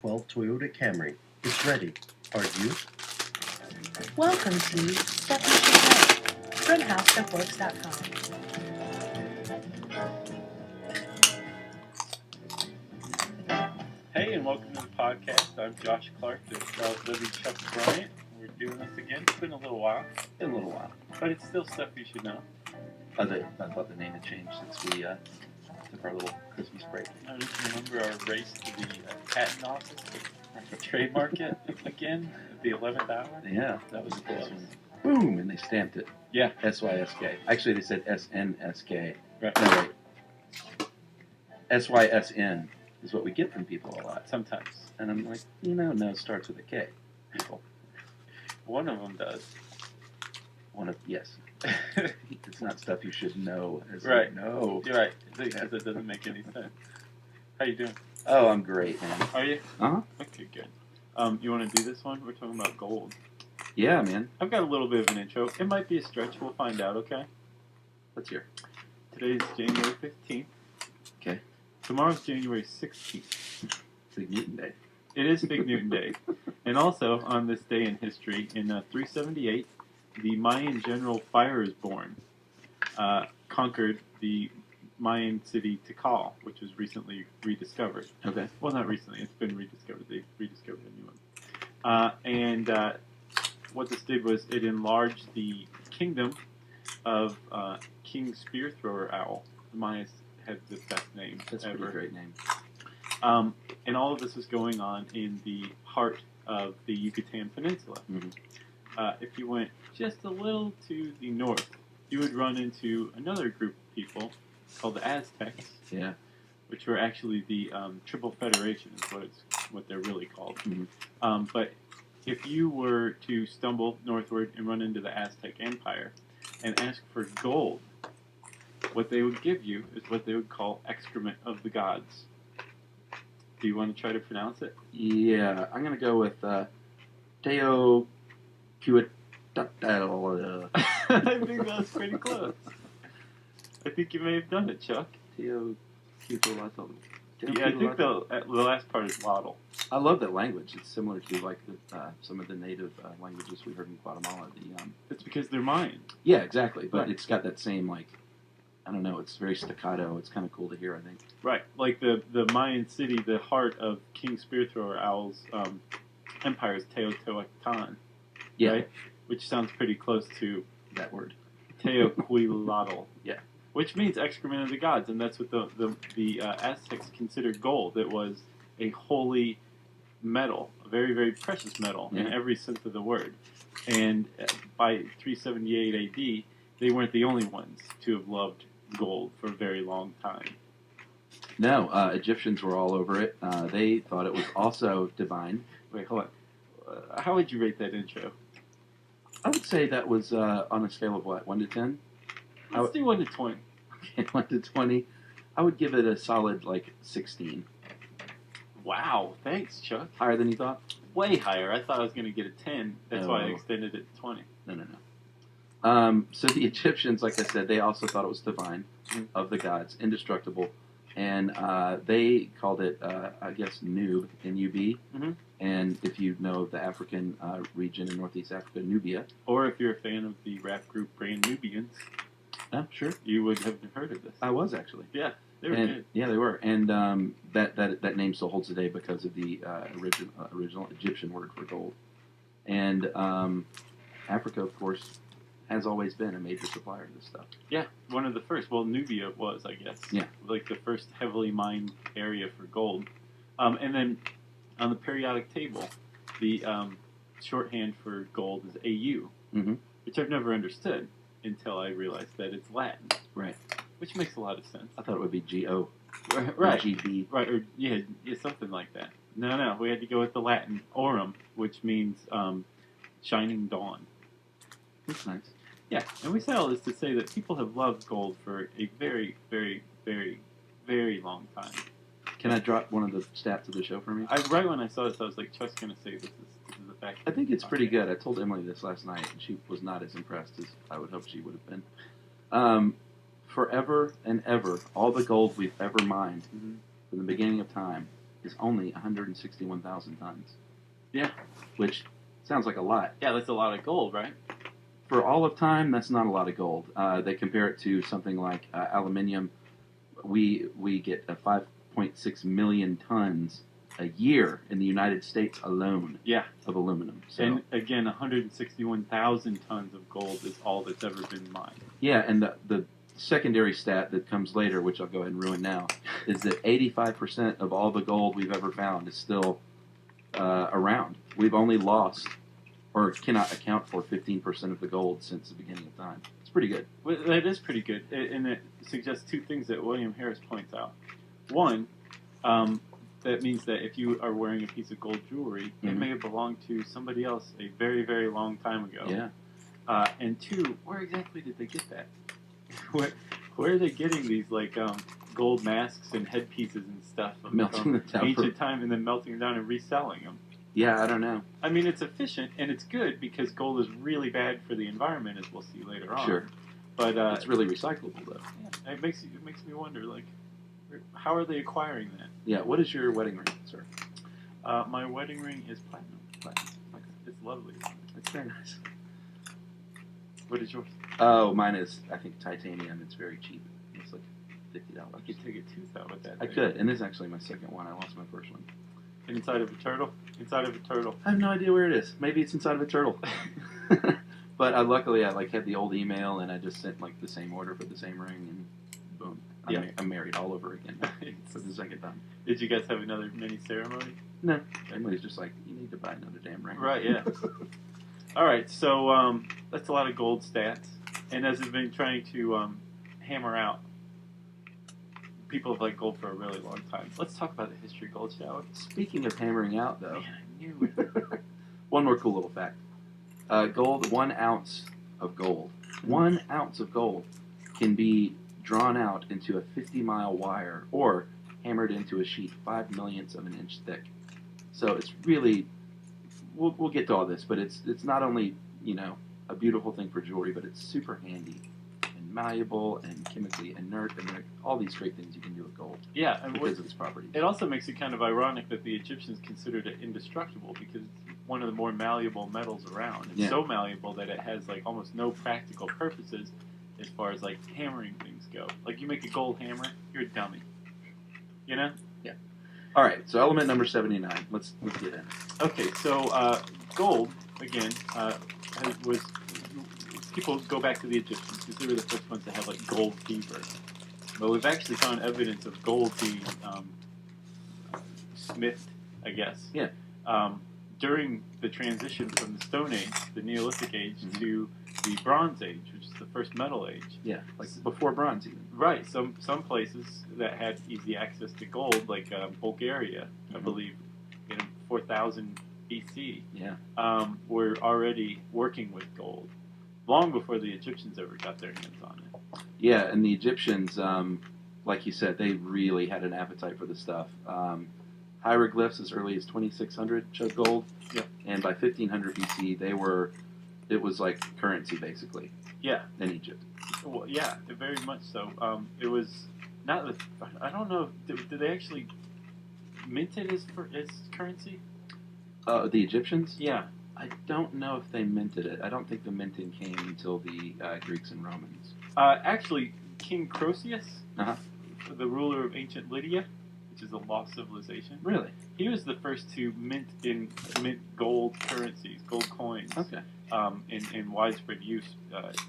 Well, Toyota Camry is ready. Are you? Welcome to Stuff You Should Know from HowStuffWorks.com. Hey, and welcome to the podcast. I'm Josh Clark, the Libby Chuck Bryant. We're doing this again. It's been a little while, In a little while. but it's still stuff you should know. I thought the name had changed since we took our little Christmas break. I don't remember our race to the patent office to trademark it again at the 11th hour. Yeah. That was close. Boom! And they stamped it. Yeah. SYSK. Actually, they said SNSK. Right. No, wait. SYSN is what we get from people a lot. Sometimes. And I'm like, no, it starts with a K. People. One of them does. Yes. It's not stuff you should know. Right. No. You're right, because it doesn't make any sense. How you doing? Oh, I'm great, man. Are you? Uh-huh. Okay, good. You want to do this one? We're talking about gold. Yeah, man. I've got a little bit of an intro. It might be a stretch. We'll find out, okay? Let's hear. Today is January 15th. Okay. Tomorrow's January 16th. Big Newton Day. It is Big Newton Day. And also, on this day in history, in 378, the Mayan general Firesborn conquered the Mayan city Tikal, which was recently rediscovered. Okay. Well, not recently. It's been rediscovered. They rediscovered a new one. And what this did was it enlarged the kingdom of King Spear Thrower Owl. The Mayas had the best name That's a ever. pretty great name. And all of this was going on in the heart of the Yucatan Peninsula. Mhm. If you went just a little to the north, you would run into another group of people called the Aztecs, Yeah. which were actually the Triple Federation, is what they're really called. Mhm. But if you were to stumble northward and run into the Aztec Empire and ask for gold, what they would give you is what they would call excrement of the gods. Do you want to try to pronounce it? Yeah, I'm gonna go with Teo Cuitatl. I think that was pretty close. I think you may have done it, Chuck. Teo Cuitatl. Yeah, I think the last part is Waddle. I love that language. It's similar to like some of the native languages we heard in Guatemala. It's because they're Mayan. Yeah, exactly. But Right. it's got that same like, I don't know. It's very staccato. It's kind of cool to hear. I think. Right, like the Mayan city, the heart of King Spearthrower Owl's empire is Teotihuacan, Yeah, right? Which sounds pretty close to that word. Teoquilatl. Yeah. Which means excrement of the gods, and that's what the Aztecs considered gold. It was a holy metal, a very, very precious metal in Yeah. every sense of the word. And by 378 AD, they weren't the only ones to have loved gold for a very long time. No, Egyptians were all over it. They thought it was also divine. Wait, hold on. How would you rate that intro? I would say that was on a scale of what, 1 to 10? Let's do 1 to 20. Okay, 1 to 20. I would give it a solid like 16. Wow, thanks, Chuck. Higher than you thought? Way higher. I thought I was going to get a 10. That's why I No. extended it to 20. No. So the Egyptians, like I said, they also thought it was divine, of the gods, indestructible, and they called it, I guess, Nub, N-U-B. Mhm. And if you know the African region in Northeast Africa, Nubia. Or if you're a fan of the rap group Brand Nubians, Sure. you would have heard of this. I was actually. Yeah, they were And- good. Yeah, they were. And that name still holds today because of the original Egyptian word for gold. And Africa, of course, has always been a major supplier of this stuff. Yeah, one of the first. Well, Nubia was, I guess. Yeah. Like the first heavily mined area for gold. And then on the periodic table, the shorthand for gold is AU, Mhm. which I've never understood until I realized that it's Latin, Right. which makes a lot of sense. I thought it would be G-O. Right. G-B. Right, or yeah, something like that. No, we had to go with the Latin aurum, which means shining dawn. That's nice. Yeah, and we say all this to say that people have loved gold for a very, very, very, very long time. Can I drop one of the stats of the show for me? Right when I saw this, I was like, Chuck's going to say this is a fact. I think it's pretty good. I told Emily this last night, and she was not as impressed as I would hope she would have been. Forever and ever, all the gold we've ever mined Mhm. from the beginning of time is only 161,000 tons. Yeah. Which sounds like a lot. Yeah, that's a lot of gold, right? For all of time, that's not a lot of gold. They compare it to something like aluminium. We get 5.6 million tons a year in the United States alone Yeah. of aluminum. So, And again, 161,000 tons of gold is all that's ever been mined. yeah, and the secondary stat that comes later, which I'll go ahead and ruin now, is that 85% of all the gold we've ever found is still around. We've only lost or cannot account for 15% of the gold since the beginning of time. It's pretty good. Well, that is pretty good, and it suggests two things that William Harris points out. One, that means that if you are wearing a piece of gold jewelry, it Mhm. may have belonged to somebody else a very, very long time ago. Yeah. And two, where exactly did they get that? Where are they getting these gold masks and headpieces and stuff Melting from them down ancient time and then melting them down and reselling them? Yeah, I don't know. I mean, it's efficient and it's good because gold is really bad for the environment, as we'll see later on. Sure. But It's really recyclable, though. yeah, it makes me wonder, how are they acquiring that? Yeah, what is your wedding ring, sir? My wedding ring is platinum. It's lovely. It's very nice. What is yours? Oh, mine is, I think, titanium. It's very cheap. It's like $50. I could take a tooth out with that. I thing. could, and this is actually my second one. I lost my first one. Inside of a turtle? Inside of a turtle. I have no idea where it is. Maybe it's inside of a turtle. But luckily, I had the old email, and I just sent the same order for the same ring, and boom, I'm married all over again for the second time. Did you guys have another mini ceremony? No, everybody's just like, you need to buy another damn ring. Right, yeah. All right, so that's a lot of gold stats. And as I've been trying to hammer out, people have liked gold for a really long time. Let's talk about the history of gold, shall we? Speaking of hammering out, though, Man, I knew it. one more cool little fact. Gold, 1 ounce of gold. 1 ounce of gold can be drawn out into a 50-mile wire or hammered into a sheet 5 millionths of an inch thick. So it's really, we'll get to all this, but it's not only, a beautiful thing for jewelry, but it's super handy and malleable and chemically inert, and there are all these great things you can do with gold Yeah, and because of its properties. it also makes it kind of ironic that the Egyptians considered it indestructible because it's one of the more malleable metals around. It's Yeah. so malleable that it has almost no practical purposes as far as hammering things go. Like you make a gold hammer, you're a dummy. You know? All right, so element number 79. Let's get in. Okay, so gold again was people go back to the Egyptians because they were the first ones to have gold fever. But we've actually found evidence of gold being smithed, I guess. Yeah. During the transition from the Stone Age, the Neolithic Age, Mhm. to the Bronze Age, which is the first Metal Age. Yeah, before bronze even. Right. Some places that had easy access to gold, like Bulgaria, I Mhm. believe, in 4000 BC, Yeah. were already working with gold long before the Egyptians ever got their hands on it. Yeah, and the Egyptians, like you said, they really had an appetite for the stuff. Hieroglyphs as early as 2600 showed gold. Yeah. And by 1500 BC, it was like currency basically Yeah. in Egypt. Well, yeah, very much so. It was not. I don't know. Did they actually mint it as currency? The Egyptians? Yeah. I don't know if they minted it. I don't think the minting came until the Greeks and Romans. Actually, King Croesus, Uh-huh. the ruler of ancient Lydia, which is a lost civilization, Really? he was the first to mint gold currencies, gold coins, Okay. in widespread use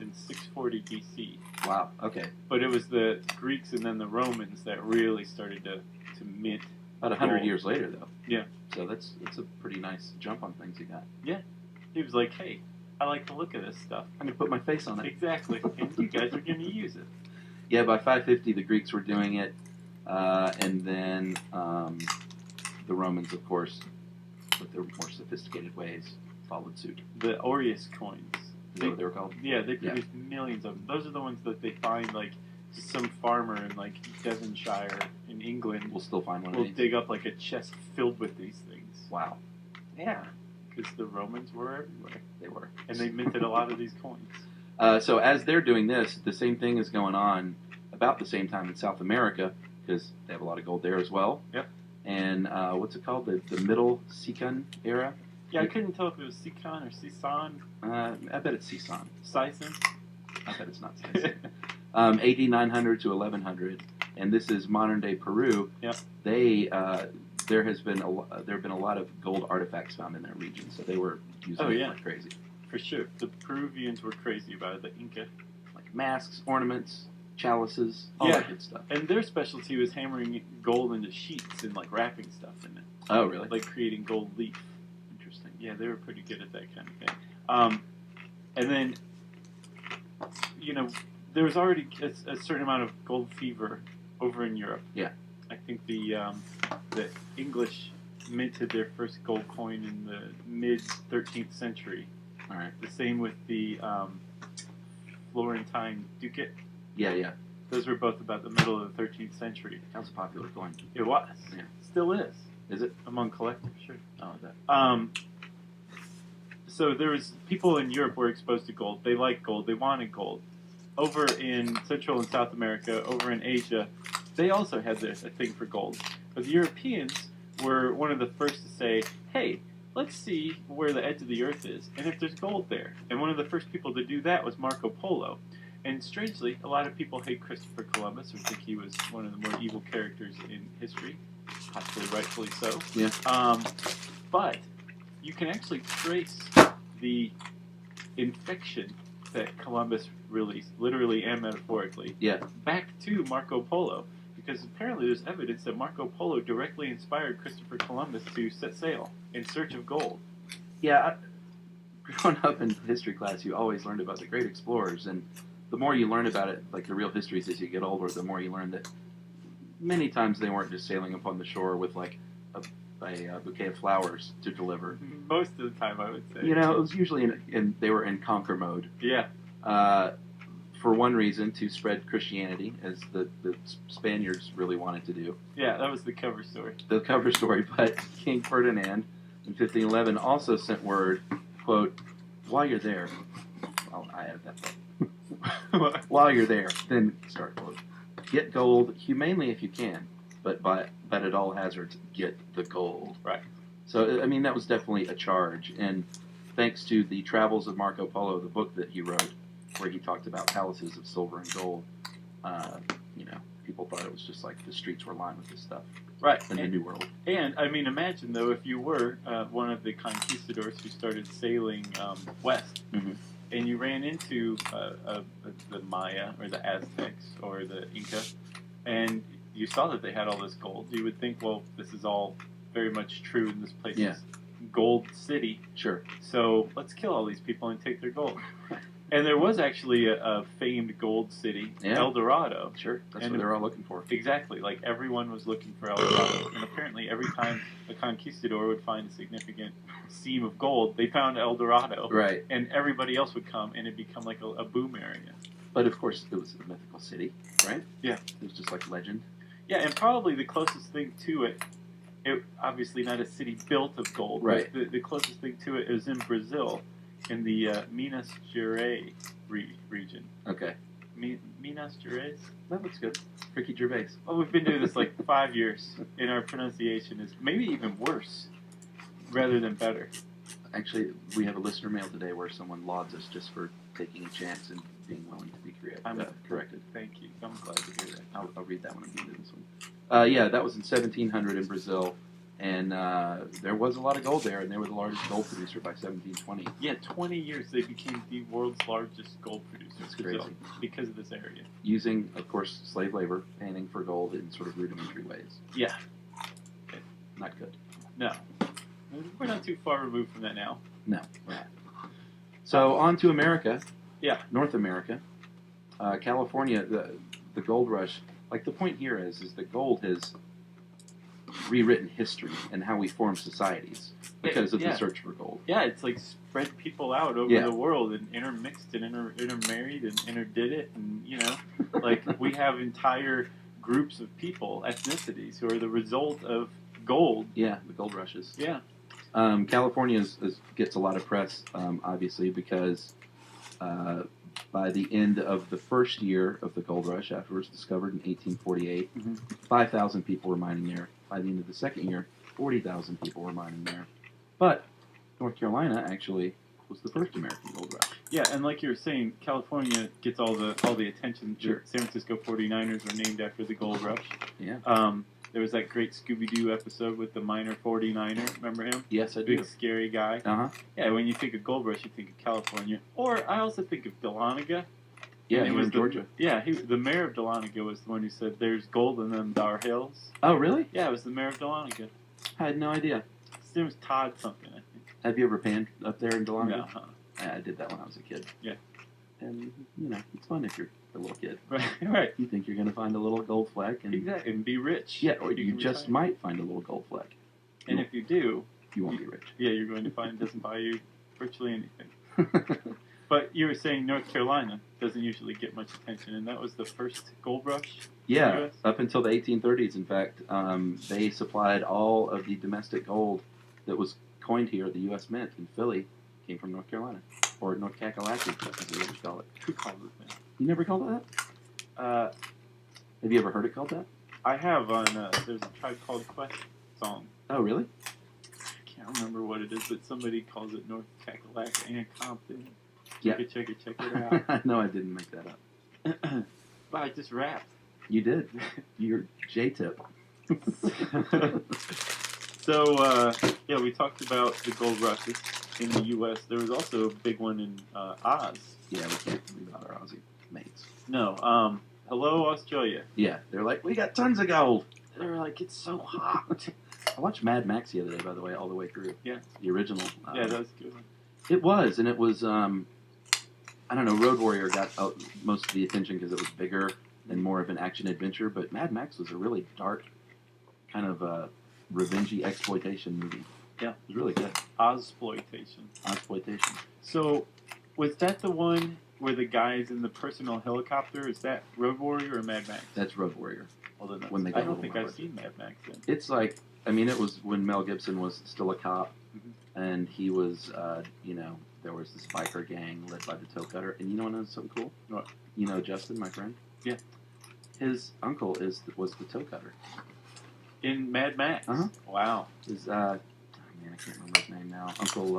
in 640 BC. Wow. Okay. But it was the Greeks and then the Romans that really started to mint. About 100 Gold. years later, though. Yeah. So that's a pretty nice jump on things you got. He was like, "Hey, I like the look of this stuff." I'm gonna put my face on it. Exactly, and you guys are going to use it. Yeah, by 550, the Greeks were doing it, and then the Romans, of course, with their more sophisticated ways, followed suit. The Aureus coins. Is that what they were called? Yeah, they produced millions of them. Those are the ones that they find just some farmer in Devonshire in England We'll still find one of will these. dig up a chest filled with these things. Wow, Yeah, because the Romans were everywhere, they were. and they minted a lot of these coins. So as they're doing this, the same thing is going on about the same time in South America, because they have a lot of gold there as well. Yep. and what's it called? The Middle Sikan era. Yeah, I couldn't tell if it was Sikan or Sisan. I bet it's Sisan. Sison. I bet it's not Sisan. AD 900 to 1100, and this is modern day Peru. Yep. There have been a lot of gold artifacts found in that region, so they were using it like crazy. For sure. The Peruvians were crazy about it, the Inca. Like masks, ornaments, chalices, all that good stuff. And their specialty was hammering gold into sheets and like wrapping stuff in it. Oh, really? Like creating gold leaf. Interesting. Yeah, they were pretty good at that kind of thing. And then, there was already a certain amount of gold fever over in Europe. Yeah. I think the English minted their first gold coin in the mid 13th century. All right. The same with the Florentine ducat. Yeah. Those were both about the middle of the 13th century. That was a popular coin. It was. Yeah. Still is. Is it? Among collectors, sure. Oh, that. So there was people in Europe were exposed to gold. They liked gold. They wanted gold. Over in Central and South America, over in Asia, they also had a thing for gold. But the Europeans were one of the first to say, hey, let's see where the edge of the earth is and if there's gold there. And one of the first people to do that was Marco Polo. And strangely, a lot of people hate Christopher Columbus or think he was one of the more evil characters in history. Possibly rightfully so. Yeah. But you can actually trace the infection that Columbus released, literally and metaphorically, back to Marco Polo. Because apparently there's evidence that Marco Polo directly inspired Christopher Columbus to set sail in search of gold. Yeah. Growing up in history class, you always learned about the great explorers, and the more you learn about it, like the real histories as you get older, the more you learn that many times they weren't just sailing upon the shore with like a bouquet of flowers to deliver. Most of the time, I would say. It was usually they were in conquer mode. Yeah. For one reason, to spread Christianity, as the Spaniards really wanted to do. Yeah, that was the cover story. The cover story, but King Ferdinand in 1511 also sent word, quote, while you're there, I added that part. While you're there, then start quote, get gold humanely if you can, but at all hazards, get the gold. Right. So, I mean, that was definitely a charge, and thanks to the Travels of Marco Polo, the book that he wrote, where he talked about palaces of silver and gold, people thought it was just like the streets were lined with this stuff. Right. In the New World. And, I mean, imagine, though, if you were one of the conquistadors who started sailing west, and you ran into the Maya, or the Aztecs, or the Inca, and you saw that they had all this gold, you would think, well, this is all very much true, and this place is gold city. Sure. So let's kill all these people and take their gold. And there was actually a famed gold city, El Dorado. Sure, that's what they're all looking for. Exactly, like everyone was looking for El Dorado. And apparently every time a conquistador would find a significant seam of gold, they found El Dorado. Right. And everybody else would come, and it'd become like a boom area. But of course, it was a mythical city, right? Yeah. It was just like legend. Yeah, and probably the closest thing to it, obviously not a city built of gold. Right. But the closest thing to it is in Brazil, in the Minas Gerais region. Okay. Minas Gerais? That looks good. Ricky Gervais. Well, we've been doing this like 5 years, and our pronunciation is maybe even worse rather than better. Actually, we have a listener mail today where someone lauds us just for taking a chance and being willing to be corrected. Thank you. I'm glad to hear that. I'll read that one and get into this one. That was in 1700 in Brazil, and there was a lot of gold there, and they were the largest gold producer by 1720. Yeah, 20 years they became the world's largest gold producer. That's crazy. Because of this area. Using, of course, slave labor, panning for gold in sort of rudimentary ways. Yeah. Not good. No. We're not too far removed from that now. No, we're not. So on to America. Yeah. North America. California, the gold rush. Like the point here is that gold has rewritten history and how we form societies because of the search for gold. Yeah, it's like spread people out over the world and intermixed and intermarried and interdid it, and like we have entire groups of people, ethnicities, who are the result of gold. Yeah, the gold rushes. Yeah. California gets a lot of press, obviously, because by the end of the first year of the gold rush, after it was discovered in 1848, 5,000 people were mining there. by the end of the second year, 40,000 people were mining there. But North Carolina actually was the first American gold rush. Yeah, and like you were saying, California gets all the attention. Sure. The San Francisco 49ers are named after the gold rush. Yeah. There was that great Scooby-Doo episode with the miner 49er. Remember him? Yes, I do. Big, scary guy. Uh-huh. Yeah, when you think of gold rush, you think of California. Or I also think of Dahlonega. Yeah, And he was in Georgia. Yeah, the mayor of Dahlonega was the one who said, "There's gold in them dar hills." Oh, really? Yeah, it was the mayor of Dahlonega. I had no idea. His name was Todd something, I think. Have you ever panned up there in Dahlonega? No, huh? Yeah, I did that when I was a kid. Yeah. And, it's fun if you're a little kid. Right, right. You think you're going to find a little gold fleck. And, Exactly, and be rich. yeah, or you can just retire. might find a little gold fleck. And if you do, You won't be rich. yeah, you're going to find it doesn't buy you virtually anything. But you were saying North Carolina doesn't usually get much attention, and that was the first gold rush? Yeah, US? up until the 1830s, in fact, they supplied all of the domestic gold that was coined here at the U.S. Mint in Philly came from North Carolina, or North Kakalaki, as they would call it. Who called it that? You never called it that? Have you ever heard it called that? I have on, there's a Tribe Called Quest song. Oh, really? I can't remember what it is, but somebody calls it North Kakalaka and Compton. Yeah. Check it out. No, I didn't make that up. But I just rapped. You did. You're J-tip. So, yeah, we talked about the gold rushes in the U.S. There was also a big one in Oz. Yeah, we can't leave out our Aussie mates. No, hello, Australia. Yeah, they're like, we got tons of gold. They're like, it's so hot. I watched Mad Max the other day, by the way, all the way through. Yeah. The original. Yeah, that was a good one. It was, and it was, I don't know, Road Warrior got most of the attention because it was bigger and more of an action-adventure, but Mad Max was a really dark, kind of revengey exploitation movie. Yeah. It was really good. Ozploitation. Exploitation. So, was that the one where the guy's in the personal helicopter? Is that Road Warrior or Mad Max? That's Road Warrior. Well, then When they I got a don't little think more I've with seen Mad Max then. It's like, I mean, it was when Mel Gibson was still a cop, and he was, there was this biker gang led by the Toe Cutter. And you know what knows something cool? What? You know Justin, my friend? Yeah. His uncle was the Toe Cutter. In Mad Max? Uh-huh. Wow. His, I can't remember his name now. Uncle,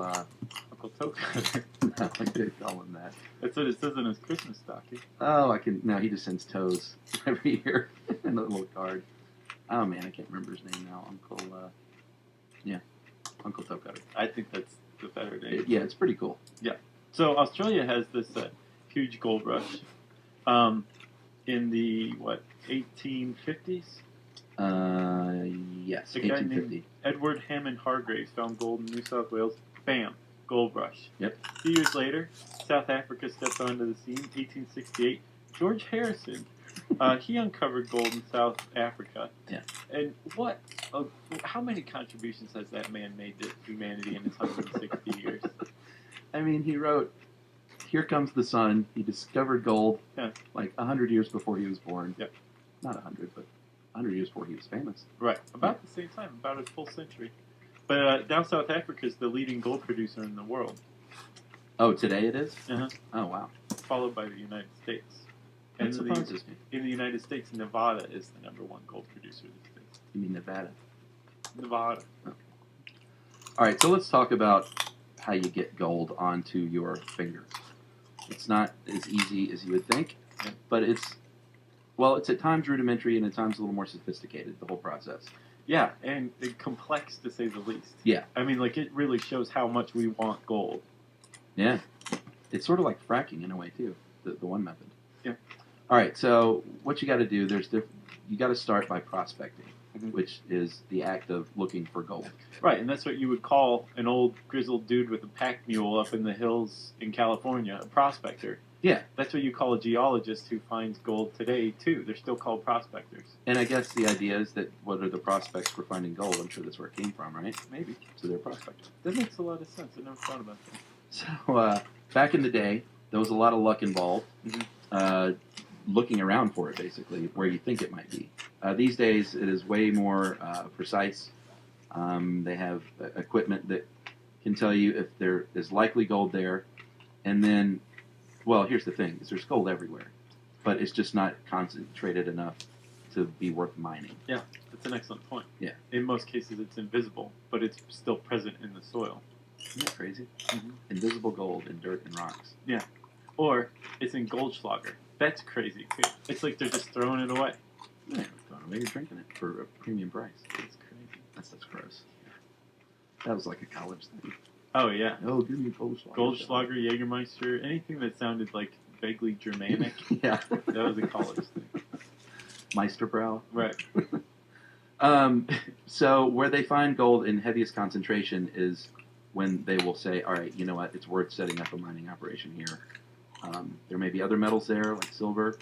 Uncle Toker. I could call him that. That's what it says in his Christmas stocking. Oh, no, he just sends toes every year in a little card. Oh, man, I can't remember his name now. Uncle Toe Cutter. I think that's the better name. Yeah, it's pretty cool. So Australia has this huge gold rush in the, 1850s? Yes, The guy 1850. Edward Hammond Hargraves found gold in New South Wales. Bam, gold rush. Yep. A few years later, South Africa stepped onto the scene. 1868, George Harrison, he uncovered gold in South Africa. Yeah. And how many contributions has that man made to humanity in his 160 years? I mean, he wrote, "Here comes the sun." He discovered gold like 100 years before he was born. Yep. Not 100, but 100 years before he was famous. Right, about the same time, about a full century. But now South Africa is the leading gold producer in the world, Oh, today it is? Uh-huh. Oh, wow. followed by the United States. That And surprises me. in the United States, Nevada is the number one gold producer these days. You mean Nevada? Nevada. All right, so let's talk about how you get gold onto your finger. It's not as easy as you would think, but it's at times rudimentary and at times a little more sophisticated, the whole process. Yeah, and complex to say the least. Yeah. I mean, it really shows how much we want gold. Yeah. It's sort of like fracking in a way, too, the one method. Yeah. All right, so what you got to do, you got to start by prospecting, Mhm. which is the act of looking for gold. Right, and that's what you would call an old grizzled dude with a pack mule up in the hills in California, a prospector. Yeah. That's what you call a geologist who finds gold today, too. They're still called prospectors. And I guess the idea is that what are the prospects for finding gold? I'm sure that's where it came from, right? Maybe. So they're prospectors. That makes a lot of sense. I never thought about that. So back in the day, there was a lot of luck involved. Mhm. Looking around for it, basically, where you think it might be. These days, it is way more precise. They have equipment that can tell you if there is likely gold there. And then, well, here's the thing, is there's gold everywhere. But it's just not concentrated enough to be worth mining. That's an excellent point. Yeah. In most cases, it's invisible, but it's still present in the soil. Isn't that crazy? Mhm. Invisible gold in dirt and rocks. Or it's in Goldschlager. That's crazy too. It's like they're just throwing it away. Yeah, thrown away, you're drinking it for a premium price. It's crazy. That's gross. That was like a college thing. Oh yeah. Oh, give me Goldschlager. Goldschlager, Jägermeister, anything that sounded like vaguely Germanic. Yeah. That was a college thing. Meisterbrow. Right. So where they find gold in heaviest concentration is when they will say, all right, you know what, it's worth setting up a mining operation here. There may be other metals there, like silver,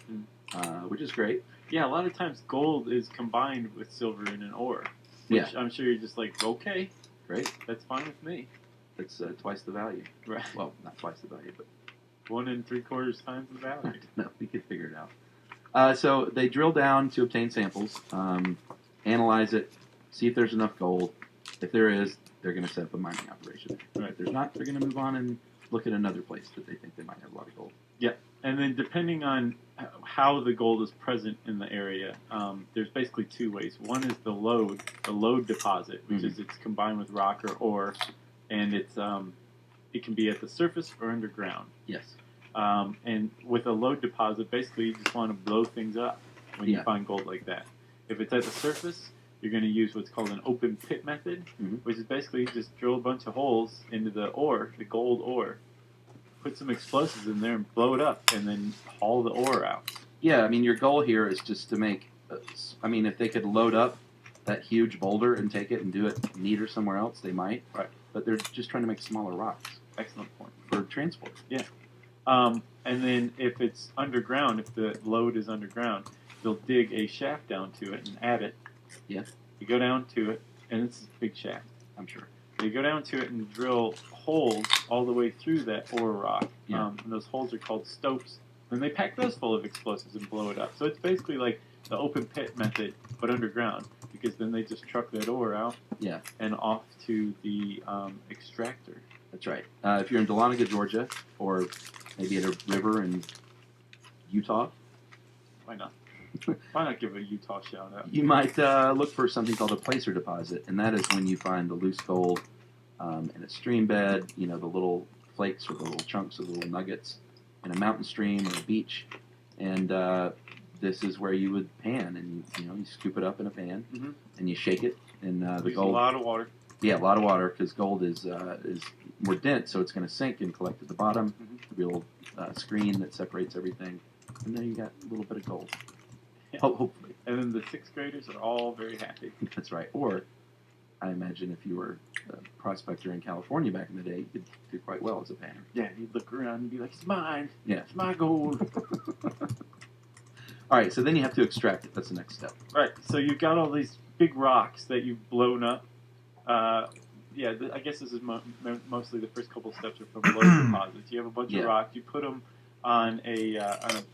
which is great. Yeah, a lot of times gold is combined with silver in an ore. Which I'm sure you're just like, okay, Great. that's fine with me. That's twice the value. Right. Well, not twice the value, but 1 3/4 times the value. no, we could figure it out. So they drill down to obtain samples, analyze it, see if there's enough gold. If there is, they're going to set up a mining operation. Right. If there's not, they're going to move on and look at another place that they think they might have a lot of gold. And then depending on how the gold is present in the area, there's basically two ways. One is the lode deposit, which is it's combined with rock or ore, and it can be at the surface or underground. Yes. And with a lode deposit, basically you just want to blow things up when you Yeah. find gold like that. If it's at the surface, you're going to use what's called an open pit method, which is basically you just drill a bunch of holes into the ore, the gold ore, put some explosives in there and blow it up, and then haul the ore out. Yeah, I mean, your goal here is just to make. I mean, if they could load up that huge boulder and take it and do it neat or somewhere else, they might. Right. But they're just trying to make smaller rocks Excellent point. for transport. And then if it's underground, if the load is underground, they'll dig a shaft down to it and add it. Yeah. You go down to it, and it's a big shaft. I'm sure. They go down to it and drill holes all the way through that ore rock. Yeah. And those holes are called stopes. Then they pack those full of explosives and blow it up. So it's basically like the open pit method, but underground. Because then they just truck that ore out Yeah. and off to the extractor. That's right. If you're in Dahlonega, Georgia, or maybe at a river in Utah, Why not? Why not give a Utah shout out? you might look for something called a placer deposit, and that is when you find the loose gold in a stream bed, you know, the little flakes or the little chunks or the little nuggets in a mountain stream or a beach. And this is where you would pan, and you scoop it up in a pan, Mhm. and you shake it, and the Use gold. a lot of water. Yeah, a lot of water, because gold is more dense, so it's going to sink and collect at the bottom. Mhm. There'll be a little screen that separates everything, and then you got a little bit of gold. Yeah. Hopefully. And then the sixth graders are all very happy. That's right. Or, I imagine if you were a prospector in California back in the day, you could do quite well as a panner. Yeah, you'd look around and be like, it's mine. Yeah. It's my gold. All right, so then you have to extract it. That's the next step. Right, so you've got all these big rocks that you've blown up. I guess this is mostly the first couple steps are from load deposits. You have a bunch Yeah. of rocks. You put them on a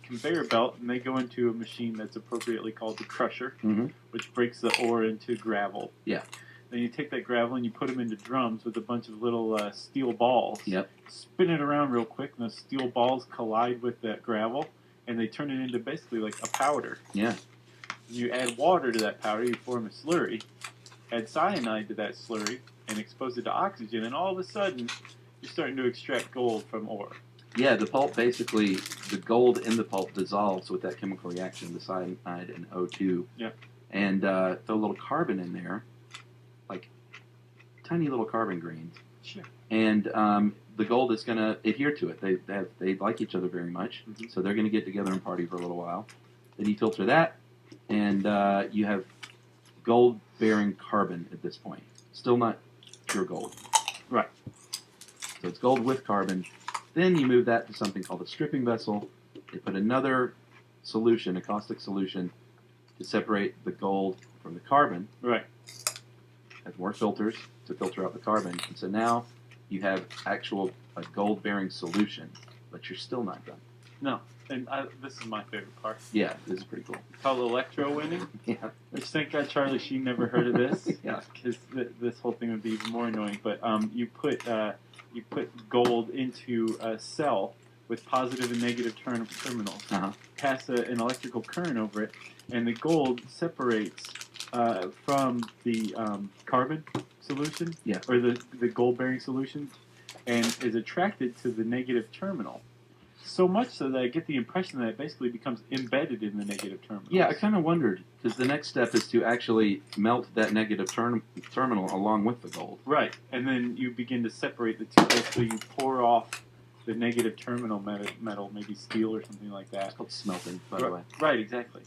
conveyor belt, and they go into a machine that's appropriately called the crusher, Mhm. which breaks the ore into gravel. Yeah. Then you take that gravel and you put them into drums with a bunch of little steel balls. Yep. Spin it around real quick, and the steel balls collide with that gravel, and they turn it into basically like a powder. Yeah. You add water to that powder, you form a slurry. Add cyanide to that slurry, and expose it to oxygen, and all of a sudden, you're starting to extract gold from ore. Yeah, the pulp basically, the gold in the pulp dissolves with that chemical reaction, the cyanide and O2. Yeah. And throw a little carbon in there, like tiny little carbon grains. Sure. And the gold is going to adhere to it. They like each other very much, Mhm. so they're going to get together and party for a little while. Then you filter that, and you have gold-bearing carbon at this point. Still not pure gold. Right. So it's gold with carbon. Then you move that to something called a stripping vessel. They put another solution, a caustic solution, to separate the gold from the carbon. Right. Have more filters to filter out the carbon. And so now you have a gold-bearing solution, but you're still not done. No, and this is my favorite part. Yeah, this is pretty cool. It's called electrowinning, Yeah. which thank God Charlie Sheen never heard of this. Yeah. Because this whole thing would be even more annoying. But you put gold into a cell with positive and negative terminals. Uh-huh. Pass an electrical current over it, and the gold separates from the carbon solution, Yeah. or the gold-bearing solution, and is attracted to the negative terminal. So much so that I get the impression that it basically becomes embedded in the negative terminal. Yeah, I kind of wondered, because the next step is to actually melt that negative terminal along with the gold. Right, and then you begin to separate the two. Basically, you pour off the negative terminal metal, maybe steel or something like that. It's called smelting, by the way. Right, exactly.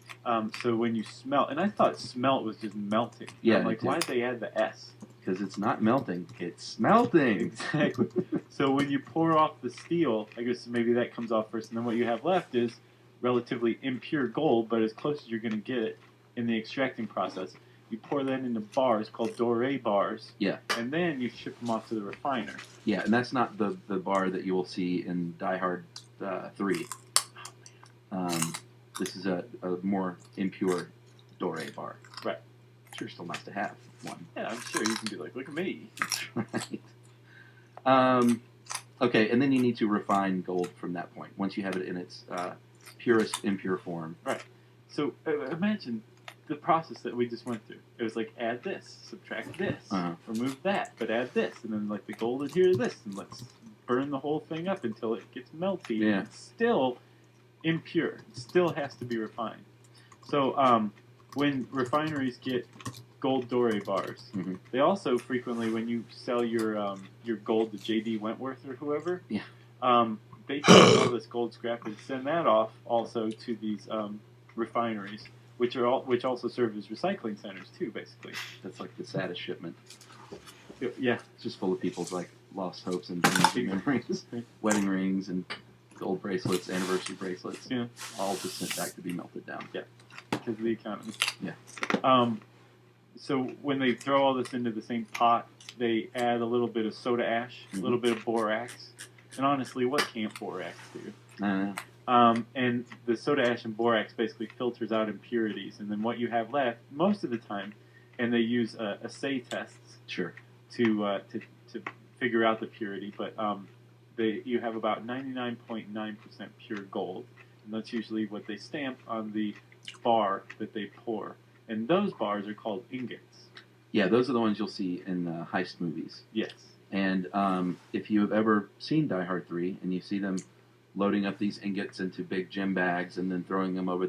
So when you smelt, and I thought smelt was just melting. Yeah, I'm me like, too. why'd they add the S? Because it's not melting, it's smelting. Exactly. So when you pour off the steel, I guess maybe that comes off first, and then what you have left is relatively impure gold, but as close as you're going to get it in the extracting process. You pour that into bars called doré bars. Yeah. And then you ship them off to the refiner. Yeah, and that's not the bar that you will see in Die Hard 3. This is a more impure doré bar. Right. Sure, still nice to have one. Yeah, I'm sure you can be like, look at me. Right. Okay, and then you need to refine gold from that point. Once you have it in its purest impure form. So imagine the process that we just went through. It was like, add this, subtract this, remove that, but add this, and then like the gold adhere to this, and let's burn the whole thing up until it gets melty. Yeah. And it's still impure. It still has to be refined. So when refineries get gold doré bars, Mhm. they also frequently, when you sell your gold to J.D. Wentworth or whoever, they take all this gold scrap and send that off also to these refineries, which also serve as recycling centers too, basically. That's like the saddest shipment. Yeah, It's just full of people's like lost hopes and dreams and memories, wedding rings and gold bracelets, anniversary bracelets, Yeah. all just sent back to be melted down. because of the economy. Yeah. So when they throw all this into the same pot, they add a little bit of soda ash, a little bit of borax, and honestly, what can't borax do? And the soda ash and borax basically filters out impurities, and then what you have left most of the time, and they use assay tests Sure. to figure out the purity, but you have about 99.9% pure gold, and that's usually what they stamp on the bar that they pour, and those bars are called ingots. Yeah, those are the ones you'll see in heist movies. Yes. And if you have ever seen Die Hard 3 and you see them loading up these ingots into big gym bags and then throwing them over